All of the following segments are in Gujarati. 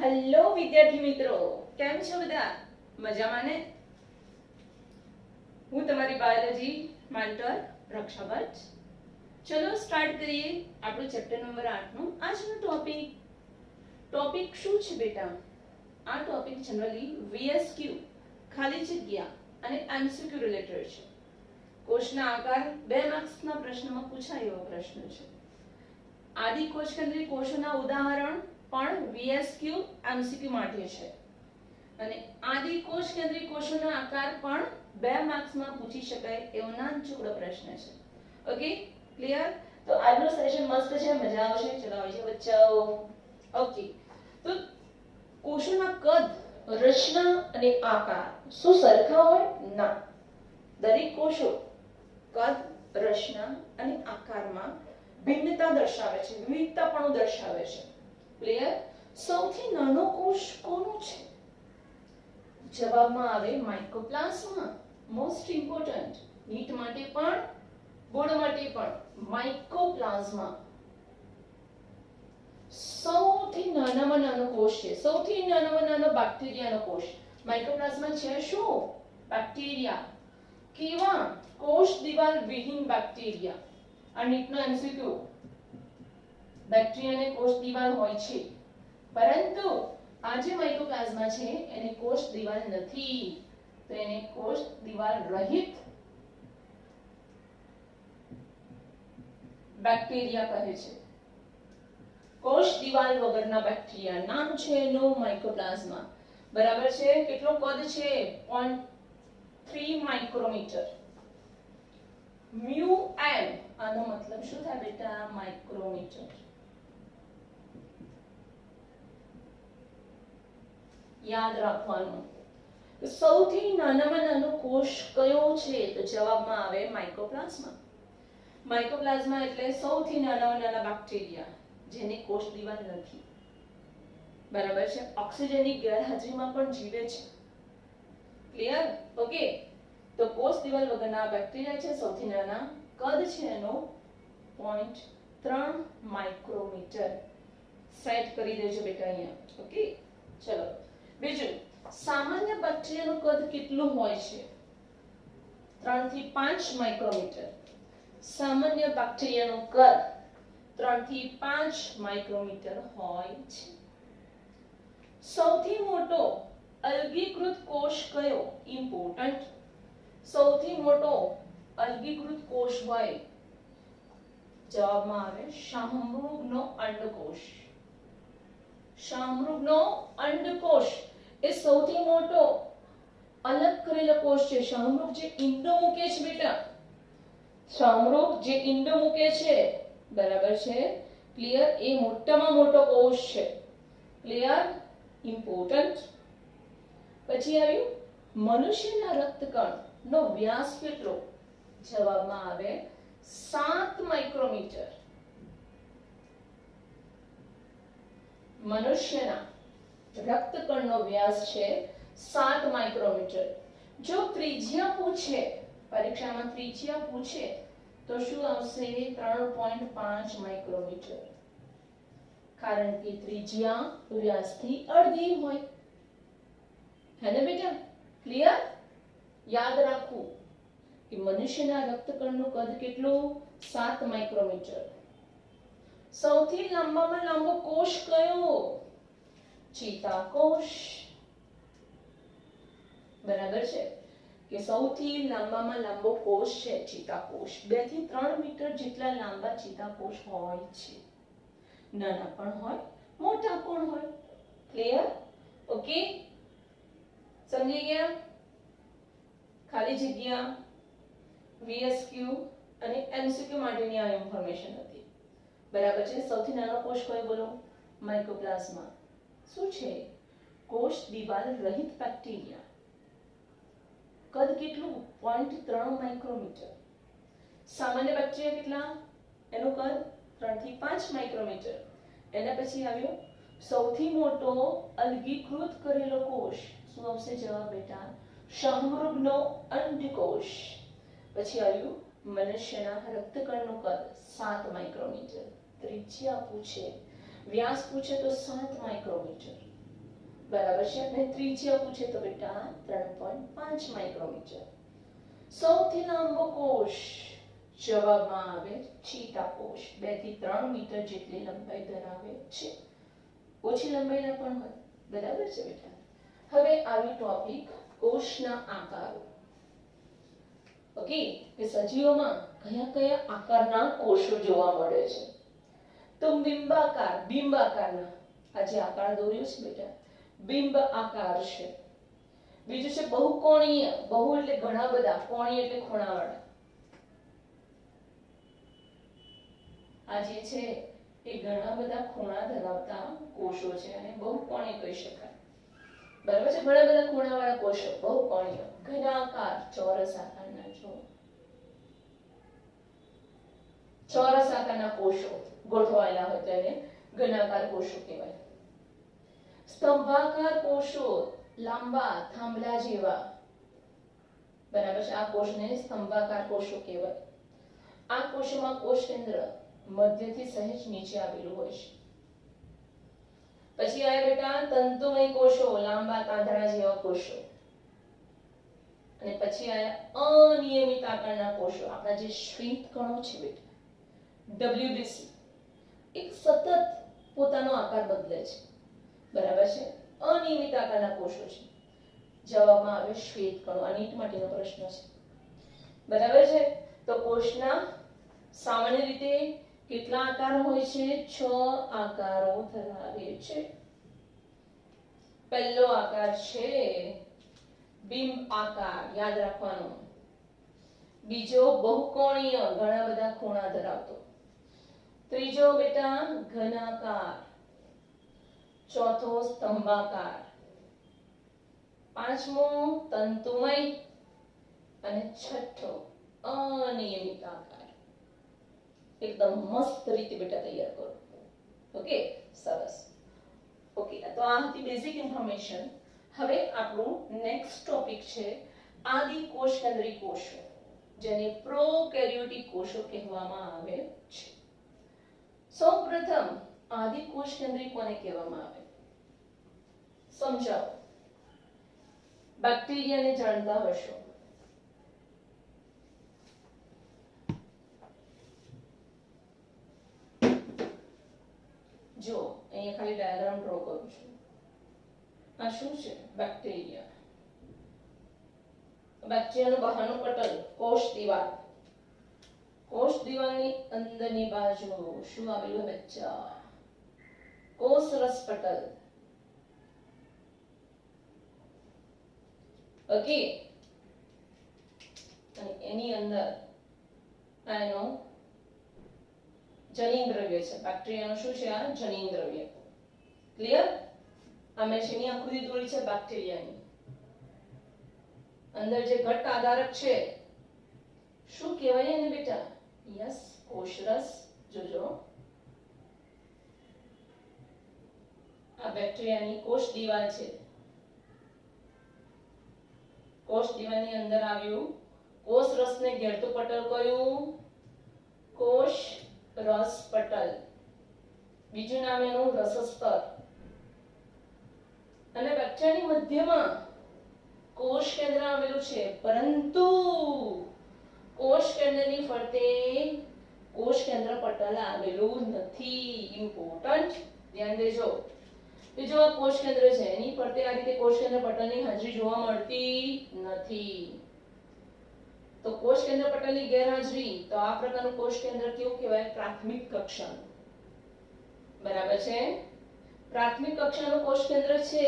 હેલો વિદ્યાર્થી મિત્રો, કેમ છો બધા? મજામાં ને? હું તમારી બાયોલોજી મેન્ટર રક્ષા ભટ્ટ. ચલો સ્ટાર્ટ કરીએ આપણું ચેપ્ટર નંબર 8 નું આજનો ટોપિક શું છે બેટા? આ ટોપિક જનરલી VSQ ખાલી જગ્યા અને MCQ રિલેટેડ છે. કોષના આકાર 2 માર્ક્સના પ્રશ્નમાં પૂછાય એવો પ્રશ્ન છે. આદિ કોષ કેન્દ્રીય કોષોના ઉદાહરણ પણ VSQ MCQ માટે છે અને આદિ કોષ કેન્દ્રીય કોષોના આકાર પણ 2 માર્ક્સમાં પૂછી શકાય એવો નાનચુકડો પ્રશ્ન છે. Okay, clear? તો આજનો સેશન મસ્ત છે, મજા આવશે. ચલો આવી જાઓ બચ્ચાઓ. ઓકે, તો કોષોના કદ, રચના અને આકાર શું સરખા હોય? ના. દરેક કોષો કદ, રચના અને આકારમાં ભિન્નતા દર્શાવે છે, વિવિધતાપણું દર્શાવે છે. ક્લિયર? સૌથી નાનો કોષ કોનો છે? જવાબમાં આવે માઇકોપ્લાઝ્મા. મોસ્ટ ઇમ્પોર્ટન્ટ, નીટ માટે પણ બોર્ડ માટે પણ માઇકોપ્લાઝ્મા સૌથી નાનામાં નાનો કોષ છે. સૌથી નાનામાં નાનો બેક્ટેરિયાનો કોષ માઇકોપ્લાઝ્મા છે. શું? બેક્ટેરિયા. કેવા? કોષ દિવાલ વિહીન બેક્ટેરિયા. આ નીટનો એમસીક્યુ. બેક્ટેરિયાને કોષ દિવાલ હોય છે, પરંતુ આ જે માઇકોપ્લાઝ્મા છે એને કોષ દિવાલ નથી, તો એને કોષ દિવાલ રહિત બેક્ટેરિયા કહે છે. કોષ દિવાલ વગરના બેક્ટેરિયા નામ છે એનું માઇકોપ્લાઝ્મા. બરાબર છે? કેટલો કદ છે? 0.3 માઇક્રોમીટર. મ્યુ એમ આનો મતલબ શું થાય બેટા? માઇક્રોમીટર. યાદ રાખવાનું. સૌથી નાનામાં નાનો કોષ કયો છે? તો જવાબમાં આવે માઇકોપ્લાઝ્મા. માઇકોપ્લાઝ્મા એટલે સૌથી નાનામાં નાના બેક્ટેરિયા જેને કોષ દિવાલ નથી. બરાબર છે? ઓક્સિજનની ગેરહાજરીમાં પણ જીવે છે. ક્લિયર? ઓકે, તો કોષ દિવાલ વગરના બેક્ટેરિયા છે સૌથી નાના. કદ છે એનો 0.3 માઇક્રોમીટર. સેટ કરી દેજો બેટા અહીંયા. ઓકે, ચલો બીજું, સામાન્ય બેક્ટેરિયાનું કદ કેટલું હોય છે? 3 થી 5 માઇક્રોમીટર. સામાન્ય બેક્ટેરિયાનું કદ 3 થી 5 માઇક્રોમીટર હોય છે. સૌથી મોટો અલગીકૃત કોષ કયો? ઇમ્પોર્ટન્ટ. સૌથી મોટો અલગીકૃત કોષ હોય, જવાબમાં આવે શાહમૃગનો અંડકોષ. શાહમૃગનો અંડકોષ એ સૌથી મોટો અલગ કરેલો કોષ છે. શાહમૃગ જે ઈંડો મૂકે છે બેટા, શાહમૃગ જે ઈંડો મૂકે છે, બરાબર છે? ક્લિયર? એ મોટામાં મોટો કોષ છે. ક્લિયર? ઇમ્પોર્ટન્ટ. પછી આવ્યું મનુષ્યના રક્તકણ નો વ્યાસ કેટલો? જવાબમાં આવે 7 માઇક્રોમીટર. મનુષ્યના રક્તકણનો વ્યાસ છે 7 માઇક્રોમીટર. જો ત્રિજ્યા પૂછે, પરીક્ષામાં ત્રિજ્યા પૂછે તો શું આવશે? 3.5 માઇક્રોમીટર. કારણ કે ત્રિજ્યા વ્યાસથી અડધી હોય. હે ને બેટા? ક્લિયર? યાદ રાખવું કે મનુષ્યના રક્તકણનું કદ કેટલું? 7 માઇક્રોમીટર. સૌથી લાંબામાં લાંબો કોષ કયો? ચેતાકોષ. બરાબર છે કે સૌથી લાંબામાં લાંબો કોષ છે ચેતાકોષ. 2 થી 3 મીટર જેટલા લાંબા ચેતાકોષ હોય છે. નાના પણ હોય, મોટા પણ હોય. ક્લિયર? ઓકે, સમજી ગયા? ખાલી જગ્યા, VSQ અને MCQ માટેની આ ઇન્ફોર્મેશન હતી. બરાબર છે? સૌથી નાનો કોષ કયો બોલો? માઇકોપ્લાઝ્મા. શું છે? કોષ દિવાલ રહિત બેક્ટેરિયા. કદ કેટલું? 0.3 માઇક્રોમીટર. સામાન્ય બેક્ટેરિયા કેટલા? એનું કદ 3 થી 5 માઇક્રોમીટર. એના પછી આવ્યો સૌથી મોટો અલગીકૃત કરેલો કોષ. શું આવશે જવાબ બેટા? શાહમૃગનો અંડકોષ. પછી આવ્યું મનુષ્યના રક્તકણનું કદ 7 માઇક્રોમીટર. ત્રિજ્યા પૂછે, વ્યાસ પૂછે તો 7 માઇક્રોમીટર. બરાબર છે. અને ત્રિજ્યા પૂછે તો બેટા 3.5 માઇક્રોમીટર. સૌથી લાંબો કોષ જવાબમાં આવે ચેતાકોષ, 2 થી 3 મીટર જેટલી લંબાઈ ધરાવે છે. ઓછી લંબાઈના પણ હોય. બરાબર છે બેટા. હવે આવી ટોપિક કોષના આકારો. ઓકે, કે સજીવોમાં કયા કયા આકારના કોષો જોવા મળે છે. તો બિંબાકારના આ જે આકાર દોર્યો છે બેટા, બિંબ આકાર છે. બીજું છે બહુકોણીય, બહુ એટલે ઘણા બધા, કોણીય એટલે ખૂણાવાળા. આ જે છે એ ઘણા બધા ખૂણા ધરાવતા કોષો છે અને બહુકોણીય કહી શકાય. બરાબર છે. ઘણા બધા ખૂણાવાળા કોષો બહુકોણીય. ઘનાકાર, ચોરસ આકારના ચોરસ આકારના કોષો ગોઠવાયેલા હોય તેને ઘનાકાર કોષો કહેવાય. સ્તંભાકાર કોષો, લાંબા થાંભલા જેવા. બરાબર છે. આ કોષને સ્તંભાકાર કોષો કહેવાય. આ કોષોમાં કોષ કેન્દ્ર મધ્યથી સહેજ નીચે આવેલું હોય છે. પછી આવે બેટા તંતુમય કોષો, લાંબા તાંતણા જેવા કોષો. અને પછી આયા અનિયમિત આકારના કોષો, આપણા જે શ્વેત કણો છે બેટા, WBC, એક સતત પોતાનો આકાર બદલે છે. બરાબર છે. અનિયમિત આકારના કોષો છે. જવાબમાં આવે શ્વેત કણો. આ નીટ માટેનો પ્રશ્ન છે. બરાબર છે. તો કોષના સામાન્ય રીતે કેટલા આકાર હોય છે? 6 આકારો ધરાવે છે. પહેલો આકાર છે બિંબ આકાર, યાદ રાખવાનો. બીજો બહુકોણીય, ઘણા બધા ખૂણા ધરાવતો. ત્રીજો બેટા ઘનાકાર. ચોથો સ્તંભાકાર. પાંચમો તંતુમય અને છઠ્ઠો અનિયમિત આકાર. એકદમ મસ્ત રીતે બેટા તૈયાર કરો. ઓકે, સરસ. ઓકે, તો આ હતી બેઝિક ઇન્ફોર્મેશન. હવે આપણું નેક્સ્ટ ટોપિક છે આદિકોષ કેન્દ્રી કોષો, જેને પ્રોકેરિયોટિક કોષો કહેવામાં આવે છે. સૌપ્રથમ આદિકોષ કેન્દ્રી કોને કહેવામાં આવે? સમજાવો. બેક્ટેરિયાને જાણતા હશો. જો અહીંયા ખાલી ડાયાગ્રામ ડ્રો કરું છું. આ શું છે? બેક્ટેરિયા. બેક્ટેરિયાનું બહારનું પટલ કોષ દિવાલ. કોષ દિવાલની અંદરની બાજુ શું આવેલું બચ્ચા? કોષ રસ પટલ. ઓકે, અને એની અંદર આનો જનીન દ્રવ્ય છે. બેક્ટેરિયાનું શું છે? આ જનીન દ્રવ્ય. ક્લિયર? આ મેં શેની આકૃતિ દોરી છે? બેક્ટેરિયાની. અંદર જે ઘટ્ટ આધારક છે શું કહેવાય એને બેટા? યસ, કોષરસ. જોજો, આ બેક્ટેરિયાની કોષ દિવાલ છે. કોષ દિવાલની અંદર આવ્યું કોષ રસને ઘેરતું પટલ કયું? કોષ રસ પટલ. બીજું નામ એનું રસસ્તર. અને બેક્ટેરિયાની મધ્યમાં કોષ કેન્દ્ર આવેલું છે, પરંતુ કોષ કેન્દ્રની ફરતે કોષ કેન્દ્ર પટલ આવેલું નથી. ઇમ્પોર્ટન્ટ, ધ્યાન દેજો. કે જો આ કોષ કેન્દ્ર છે એની ફરતે આ રીતે કોષ કેન્દ્ર પટલની હાજરી જોવા મળતી નથી. તો કોષ કેન્દ્ર પટલની ગેરહાજરી, તો આ પ્રકારનું કોષ કેન્દ્ર કેવું કહેવાય? પ્રાથમિક કક્ષાનું. બરાબર છે. પ્રાથમિક કક્ષાનું કોષ કેન્દ્ર છે.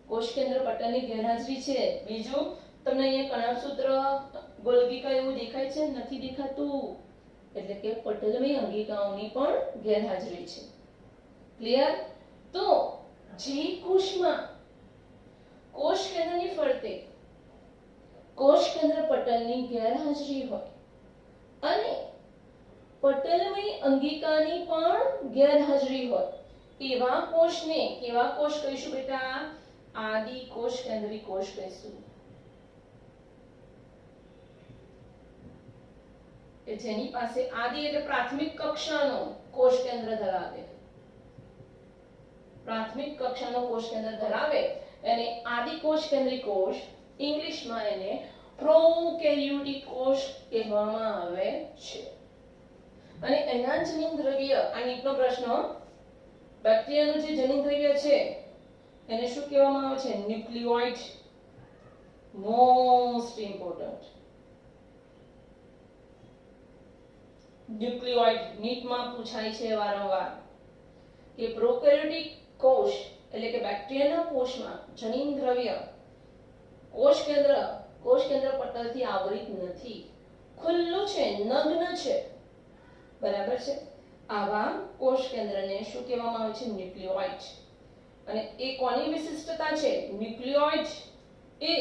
કોષ કેન્દ્ર પટલની ગેરહાજરી છે. બીજું તમને અહીંયા કણાભસૂત્ર ગોલગીકા એવું દેખાય છે? નથી દેખાતું. એટલે કે પટલમય અંગિકાઓની પણ ગેરહાજરી છે. ક્લિયર? તો જે કોષમાં કોષ કેન્દ્રની ફરતે કોષ કેન્દ્ર પટલની ગેરહાજરી હોય અને પટલમય અંગિકાની પણ ગેરહાજરી હોય એવા કોષને કેવા કોષ કહીશું બેટા? આદિકોષ કેન્દ્રી કોષ કહીશું. કે જેની પાસે આદિ એટલે પ્રાથમિક કક્ષાનો કોષ કેન્દ્ર ધરાવે. પ્રાથમિક કક્ષાનો કોષ કેન્દ્ર ધરાવે એને આદિકોષ કેન્દ્રી કોષ, ઇંગ્લિશમાં એને પ્રોકેરિયોટિક કોષ કહેવામાં આવે છે. અને એના જનીન દ્રવ્ય, આ નીટનો પ્રશ્ન, બેક્ટેરિયાનું જે જનીન દ્રવ્ય છે એને શું કહેવામાં આવે છે? ન્યુક્લિયોઇડ. મોસ્ટ ઇમ્પોર્ટન્ટ, ન્યુક્લિયોઇડ નીટમાં પૂછાય છે વારંવાર કે પ્રોકેરિયોટિક કોષ એટલે કે બેક્ટેરિયાના કોષમાં જનીન દ્રવ્ય કોષ કેન્દ્ર પટલથી આવરિત નથી, ખુલ્લું છે, નગ્ન છે. બરાબર છે. આવા કોષ કેન્દ્રને શું કહેવામાં આવે છે? ન્યુક્લિયોઇડ. અને એ કોની વિશિષ્ટતા છે? ન્યુક્લિયોઇડ એ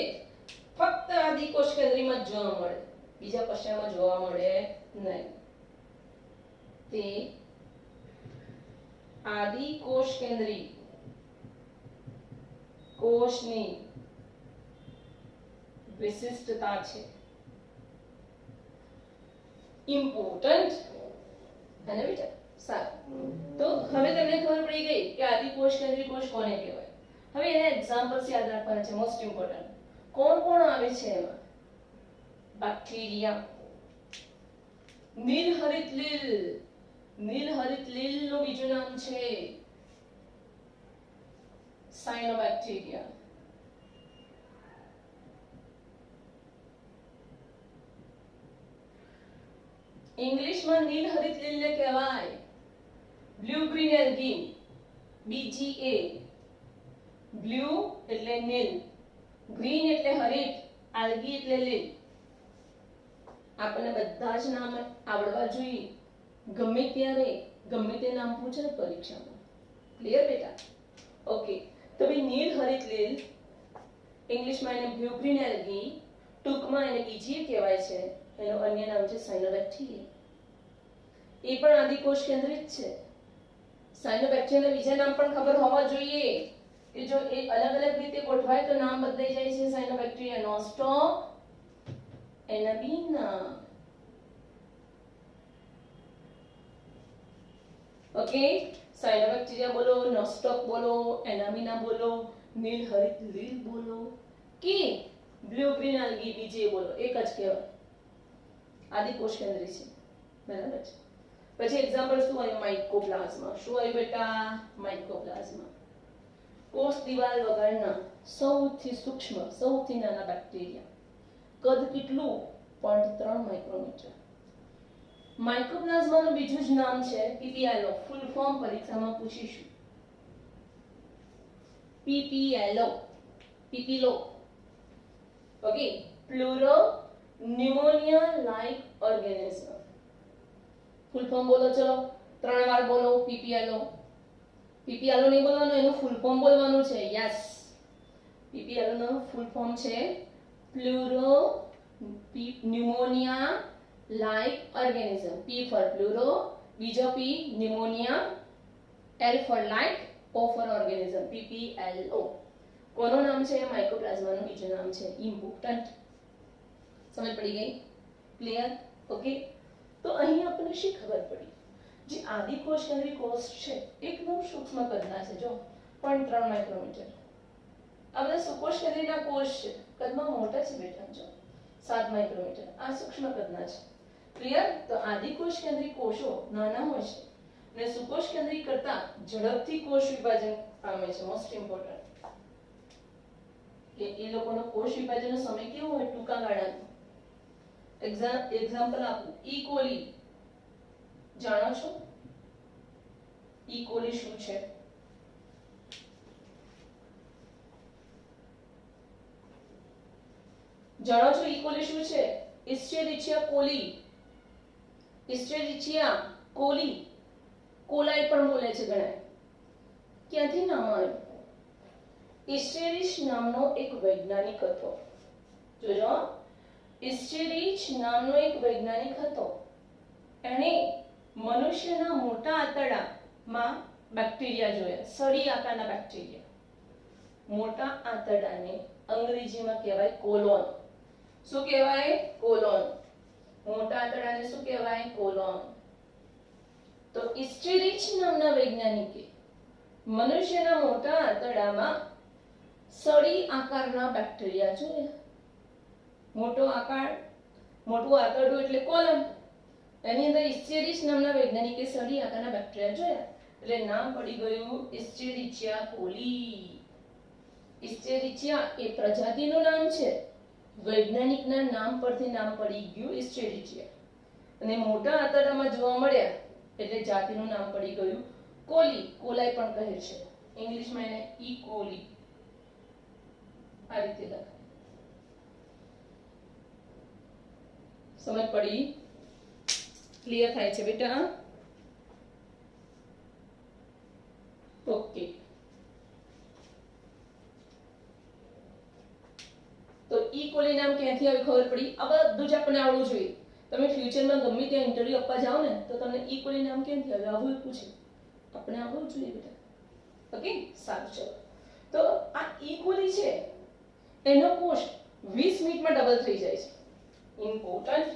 ફક્ત આદિકોષ કેન્દ્રીમાં જોવા મળે, બીજા કશામાં જોવા મળે નહીં. તે આદિકોષ કેન્દ્રી કોષની વિશિષ્ટતા છે. ઇમ્પોર્ટન્ટ. અને બેટા સારું, તો હવે તમને ખબર પડી ગઈ કે આદિકોષ કેન્દ્રી કોષ કોને કહેવાય. હવે એના એક્ઝામ્પલ્સ યાદ રાખવાના છે, મોસ્ટ ઇમ્પોર્ટન્ટ. કોણ કોણ આવે છે એમાં? બેક્ટેરિયા, નીલહરિત લીલ. નીલહરિત લીલ નું બીજું નામ છે સાયનોબેક્ટેરિયા. ઇંગ્લિશમાં નીલહરિત લીલને કહેવાય blue green algae, BGA. Blue એટલે નીલ, ગ્રીન એટલે હરિત, આલ્ગી એટલે લીલ. આપણને બધા જ નામ આવડવા જોઈએ, ગમે ત્યારે ગમે તે નામ પૂછે ને પરીક્ષામાં. ક્લિયર બેટા? ઓકે. તો ભાઈ નીલહરિત લીલ, ઇંગ્લિશમાં એને બ્લુ ગ્રીન એલ્ગી, ટૂંકમાં એને BGA કહેવાય છે. એનું અન્ય નામ છે સાયનોબેક્ટેરિયા. એ પણ આદિકોષ કેન્દ્રિત છે. સાયનોબેક્ટેરિયાના બીજા નામ પણ ખબર હોવા જોઈએ કે જો એ અલગ અલગ રીતે ગોઠવાય તો નામ બદલાઈ જાય છે. સાયનોબેક્ટેરિયા નોસ્ટોક, એનાબીના. ઓકે, સાયનોબેક્ટેરિયા બોલો, નોસ્ટોક બોલો, એનાબીના બોલો, નીલહરિત લીલ બોલો કે બ્લુ ગ્રીન આલ્ગી BGA બોલો, એક જ કહેવાય, આદિકોષ કેન્દ્રી છે. બરાબર છે. પછી એક્ઝામ્પલ શું આવ્યું? માઇકોપ્લાઝ્મા. શું આવ્યું બેટા? માઇકોપ્લાઝ્મા. કોષ દિવાલ વગરના સૌથી સૂક્ષ્મ, સૌથી નાના બેક્ટેરિયા. કદ કેટલું? 0.3 માઇક્રોમીટર. માઇકોપ્લાઝમાનું બીજું જ નામ છે PPLO. ફૂલ ફોર્મ પરીક્ષામાં પૂછીશું. PPLO. PPLO. Okay, pleuro pneumonia like organism. Full form બોલો, ચલો 3 વાર બોલો. PPLO. PPLO નહીં બોલવાનું, એનું ફૂલ ફોર્મ બોલવાનું છે. યસ, PPLO નું ફૂલ ફોર્મ છે pleuro pneumonia like organism. P for pleuro, બીજો P pneumonia, L for like, O for organism. PPLO. કોનું નામ છે? માઇકોપ્લાઝમાનું બીજું નામ છે. ઇમ્પોર્ટન્ટ. સમજ પડી ગઈ? ક્લિયર? ઓકે. તો અહીં આપણને શી ખબર પડી? જે આદિકોષ કેન્દ્રી કોષ છે એકદમ સૂક્ષ્મ કદના છે. જો 0.3 માઇક્રોમીટર. આ બધા સુકોષ કેન્દ્રીના કોષ છે, કદમાં મોટા છે બેટા. જો 7 માઇક્રોમીટર. આ સૂક્ષ્મ કદના છે. ક્લિયર? તો આદિકોષ કેન્દ્રી કોષો નાના હોય છે અને સુકોષ કેન્દ્રી કરતા ઝડપથી કોષ વિભાજન પામે છે. મોસ્ટ ઇમ્પોર્ટન્ટ કે એ લોકોનો કોષ વિભાજનનો સમય કેવો હોય? ટૂંકા ગાળાનો. એક્ઝામ્પલ આપું. ઈ કોલી જાણો છો? ઈ કોલી શું છે? જાણો છો ઈ કોલી શું છે? ઇસ્ચેરિચિયા કોલી. ઇસ્ચેરિચિયા કોલી, કોલાઈ પણ બોલે છે ઘણા. ક્યાંથી નામ આવ્યું? ઇસ્ચેરિચ નામનો એક વૈજ્ઞાનિક હતો. જોજો, ઇસ્ચેરિચ નામનો એક વૈજ્ઞાનિક હતો. એણે મનુષ્યના મોટા આંતરડામાં બેક્ટેરિયા જોયા, સળી આકારના બેક્ટેરિયા. મોટા આંતરડાને અંગ્રેજીમાં કહેવાય કોલોન. શું કહેવાય? કોલોન. મોટા આંતરડાને શું કહેવાય? કોલોન. તો ઇસ્ચેરિચ નામના વૈજ્ઞાનિકે મનુષ્યના મોટા આંતરડામાં સળી આકારના બેક્ટેરિયા જોયા. મોટું આંતરડું એટલે કોલમ, એની અંદર ઇસ્ચેરિચ નામના વૈજ્ઞાનિકે સળી આકારના બેક્ટેરિયા જોયા એટલે નામ પડી ગયું ઇસ્ચેરિચિયા કોલી. ઇસ્ચેરિચિયા એ પ્રજાતિનું નામ છે, વૈજ્ઞાનિકના નામ પરથી નામ પડી ગયું ઇસ્ચેરિચિયા. અને મોટા આંતરડામાં જોવા મળ્યા એટલે જાતિનું નામ પડી ગયું કોલી. કોલાઈ પણ કહે છે, ઇંગ્લિશમાં એને ઈ કોલી આ રીતે લખાય. સમજ પડી? ક્લિયર થાય છે બેટા? ઓકે. તો ઈ કોલી નામ ક્યાંથી આવી ખબર પડી? આ બધું જ આપણને આવડવું જોઈએ. તમે ફ્યુચરમાં ગમે ત્યાં ઇન્ટરવ્યુ આપવા જાઓ ને તો તમને ઈ કોલી નામ ક્યાંથી આવે આવું પૂછે, આપણે આવડવું જોઈએ બેટા. ઓકે, સારું. ચલો, તો આ ઈ કોલી છે એનો કોષ 20 મિનિટમાં ડબલ થઈ જાય છે. ઇમ્પોર્ટન્ટ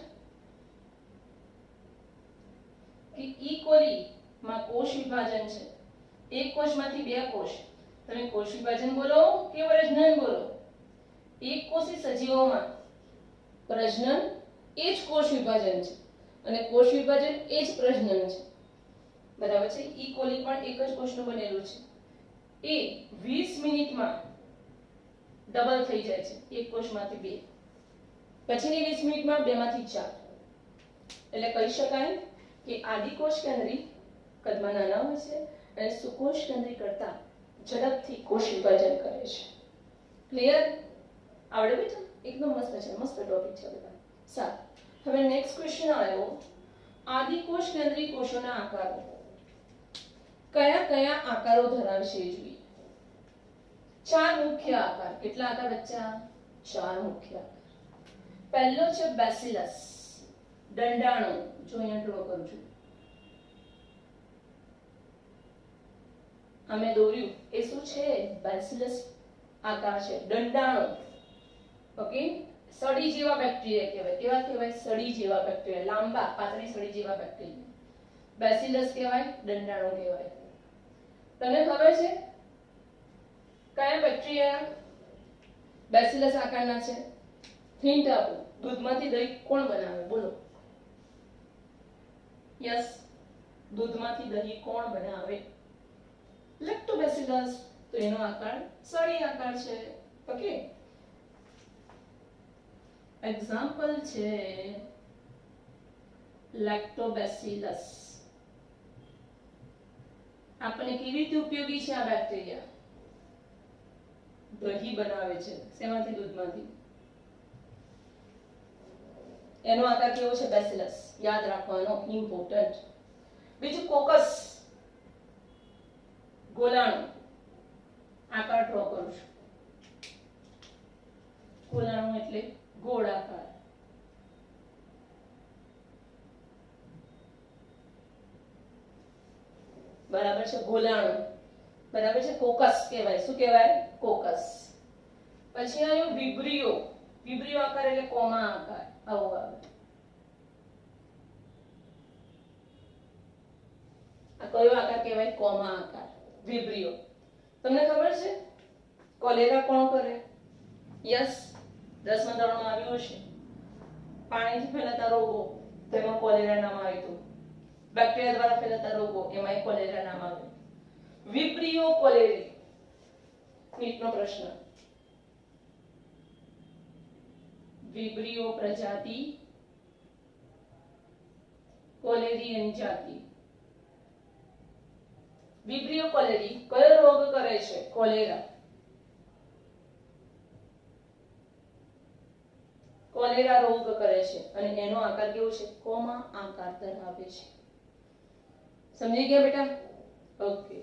કે ઈ કોલી માં કોષ વિભાજન છે. એક કોષમાંથી બે કોષ. તમે કોષ વિભાજન બોલો કે પ્રજનન બોલો, એક કોષી સજીવોમાં પ્રજનન એ જ કોષ વિભાજન છે અને કોષ વિભાજન એ જ પ્રજનન છે. બરાબર છે? ઈ કોલી પણ એક જ કોષનું બનેલું છે. એ 20 મિનિટમાં ડબલ થઈ જાય છે. એક કોષમાંથી બે, પછીની 20 મિનિટમાં બેમાંથી 4. એટલે કહી શકાય કે આદિકોષ કેન્દ્રી કદમાં નાના હોય છે અને સુકોષ કેન્દ્રી કરતા ઝડપથી કોષ વિભાજન કરે છે. ક્લિયર? આવડે બેટા? એકદમ મસ્ત છે, મસ્ત ટોપિક છે બેટા. સારું, હવે નેક્સ્ટ ક્વેશ્ચન આવ્યો, આદિકોષ કેન્દ્રી કોષોના આકારો. કયા કયા આકારો ધરાવે છે એ જોઈએ. 4 મુખ્ય આકાર. કેટલા આકાર બચ્ચા? 4 મુખ્ય આકાર. પહેલો છે બેસિલસ, દંડાણુ. જો અહીંયા ડ્રો કરું છું, અમે દોર્યું એ શું છે? બેસિલસ આકાર છે, દંડાણુ. ઓકે, સળી જેવા બેક્ટેરિયા કહેવાય. કેવા કહેવાય? સળી જેવા બેક્ટેરિયા, લાંબા પાતળી સળી જેવા બેક્ટેરિયા. બેસિલસ કહેવાય, દંડાણુ કહેવાય. તમને ખબર છે કયા બેક્ટેરિયા બેસિલસ આકારના છે? હિન્ટ આપો. દૂધમાંથી દહીં કોણ બનાવે? બોલો. યસ, દૂધમાંથી દહીં કોણ બનાવે? લેક્ટોબેસિલસ. તો એનો આકાર સળી આકાર છે. ઓકે, એક્ઝામ્પલ છે લેક્ટોબેસિલસ. આપણને કેવી રીતે ઉપયોગી છે આ બેક્ટેરિયા? દહીં બનાવે છે. શેમાંથી? દૂધમાંથી. એનો આકાર કેવો છે? બેસિલસ. યાદ રાખવાનો, ઇમ્પોર્ટન્ટ. બીજું કોકસ, ગોલાણુ. આકાર ડ્રો કરું છું. ગોલાણુ એટલે ગોળ આકાર. બરાબર છે? ગોલાણુ. બરાબર છે? કોકસ કહેવાય. શું કહેવાય? કોકસ. પછી આવ્યો વિબ્રિયો. વિબ્રિયો આકાર એટલે કોમા આકાર. આવો આવે. આ કયો આકાર કહેવાય? કોમા આકાર, વિબ્રિયો. તમને ખબર છે કોલેરા કોણ કરે? યસ, 10મા ધોરણમાં આવ્યું હશે. પાણીથી ફેલાતા રોગો, તો એમાં કોલેરા નામ આવ્યું હતું. બેક્ટેરિયા દ્વારા ફેલાતા રોગો, એમાં કોલેરા નામ આવ્યું. વિબ્રિયો કોલેરી. નીટનો પ્રશ્ન. વિબ્રિયો પ્રજાતિ, કોલેરી એની જાતિ. વિબ્રિયો કોલેરી કયો રોગ કરે છે? કોલેરા. કોલેરા રોગ કરે છે અને એનો આકાર કેવો છે? કોમા આકાર ધરાવે છે. સમજી ગયા બેટા? ઓકે.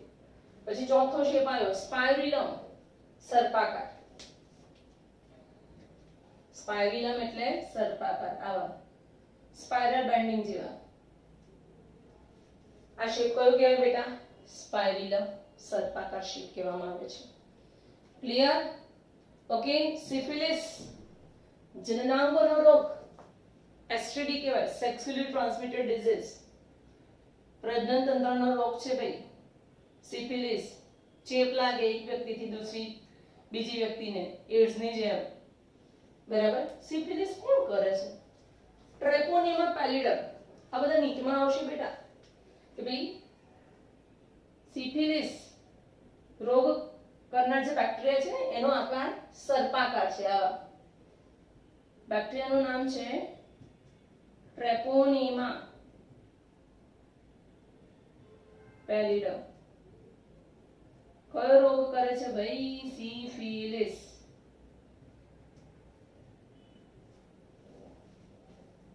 પછી ચોથો શેપ આવ્યો સ્પાઇરિલમ, સર્પાકાર. સ્પાઇરિલમ એટલે સર્પાકાર, આવા સ્પાઇરલ બેન્ડિંગ જેવા. આ શેપ કયો કહેવાય બેટા? સ્પાઇરિલમ, સર્પાકાર શેપ કહેવામાં આવે છે. ક્લિયર? ઓકે. સિફિલિસ, જનનાંગોનો રોગ. એસટીડી કહેવાય, સેક્સ્યુઅલી ટ્રાન્સમિટેડ ડિઝીઝ. પ્રજનન તંત્રનો રોગ છે ભાઈ સિફિલિસ. ચેપ લાગે એક વ્યક્તિથી બીજી વ્યક્તિને એડ્સની જેમ, બરાબર. સિફિલિસ કોણ કરે છે? ટ્રેપોનેમા પેલિડમ. આ બધા નીચમાં આવશે બેટા કે ભાઈ સિફિલિસ રોગ કરનાર જે બેક્ટેરિયા છે ને એનો આકાર સર્પાકાર છે. આ બેક્ટેરિયાનું નામ છે ટ્રેપોનેમા પેલિડમ. કયો રોગ કરે છે ભાઈ? સિફિલિસ.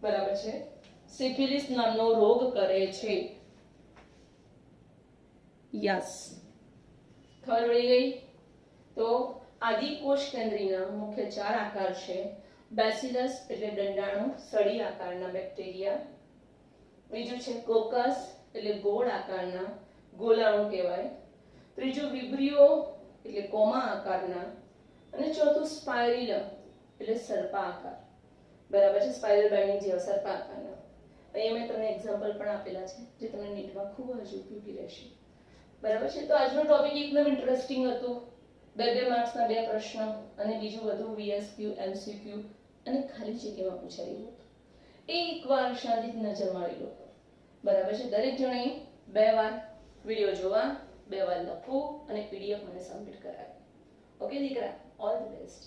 બરાબર છે. સિફિલિસ નામનો રોગ કરે છે. યસ, ખબર પડી ગઈ? તો આદિકોષ કેન્દ્રીના મુખ્ય 4 આકાર છે. બેસિલસ એટલે દંડાણુ સળી આકારના બેક્ટેરિયા. બીજું છે કોકસ એટલે ગોળ આકારના ગોલાણુ કહેવાય. ત્રીજું વિબ્રિયો એટલે કોમા આકારના. અને ચોથું સ્પાઇરલમ એટલે સર્પાકાર. બરાબર છે. સ્પાઇરલ બાઇન્ડિંગ જેવા સર્પાકારના. અહીંયા મેં તમને એક્ઝામ્પલ પણ આપેલા છે જે તમને નીટમાં ખૂબ જ ઉપયોગી રહેશે. બરાબર છે. તો આજનો ટોપિક એકદમ ઇન્ટરેસ્ટિંગ હતો. 2 માર્ક્સના 2 પ્રશ્ન અને બીજું બધું VSQ, MCQ અને ખાલી જગ્યામાં પૂછાયું હતું. એકવાર શાંતિથી નજર મારી લો. બરાબર છે. દરેક જણે 2 વાર વિડિયો જોવા, 2 વાર લખવું અને PDF મને સબમિટ કરાવી. ઓકે દીકરા, ઓલ ધ બેસ્ટ.